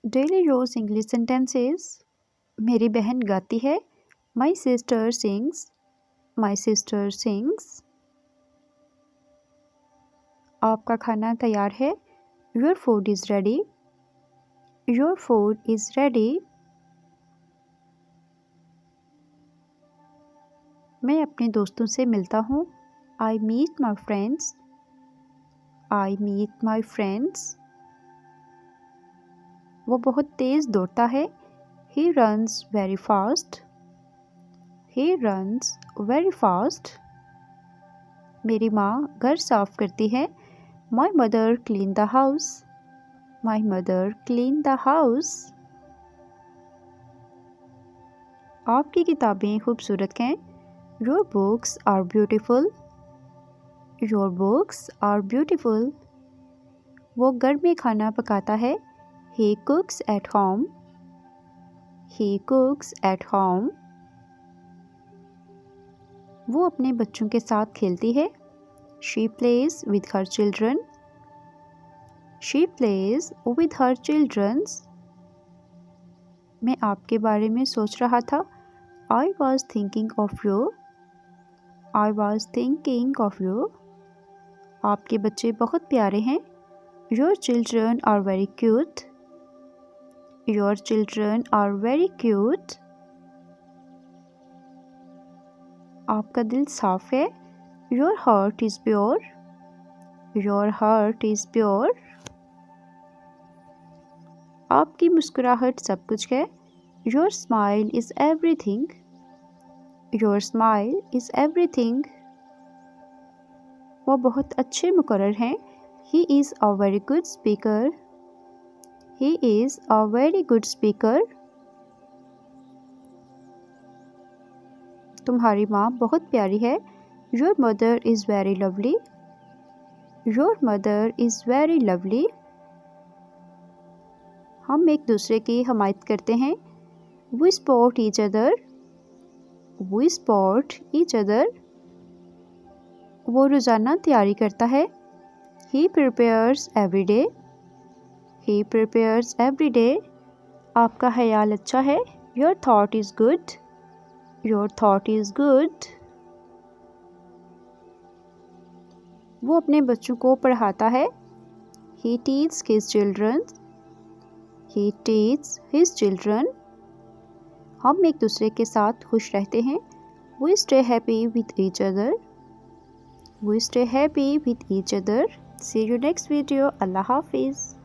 Daily रोज English sentences. मेरी बहन गाती है। My sister sings. My sister sings. आपका खाना तैयार है। Your food is ready. Your food is ready. मैं अपने दोस्तों से मिलता हूँ। I meet my friends. I meet my friends. वो बहुत तेज़ दौड़ता है। He runs very fast. He runs very fast. मेरी माँ घर साफ करती है। My mother clean the house. My mother clean the house. आपकी किताबें खूबसूरत हैं। Your books are beautiful. Your books are beautiful. वो घर में खाना पकाता है। He cooks at home. He cooks at home. वो अपने बच्चों के साथ खेलती है। She plays with her children. She plays with her childrens. मैं आपके बारे में सोच रहा था। I was thinking of you. I was thinking of you. आपके बच्चे बहुत प्यारे हैं। Your children are very cute. Your children are very cute. आपका दिल साफ है। Your heart is pure. Your heart is pure. आपकी मुस्कुराहट सब कुछ है। Your smile is everything. Your smile is everything. वो बहुत अच्छे मुकर्रर हैं। He is a very good speaker. He is a very good speaker. तुम्हारी माँ बहुत प्यारी है। Your mother is very lovely. Your mother is very lovely. हम एक दूसरे की हमायत करते हैं। We support each other. We support each other. वो रोज़ाना तैयारी करता है। He prepares every day. He prepares every day. आपका ख्याल अच्छा है। Your thought is good. Your thought is good. वो अपने बच्चों को पढ़ाता है। He teach his children. He teach his children. हम एक दूसरे के साथ खुश रहते हैं। We stay happy with each other. We stay happy with each other. See you next video. अल्लाह हाफिज़।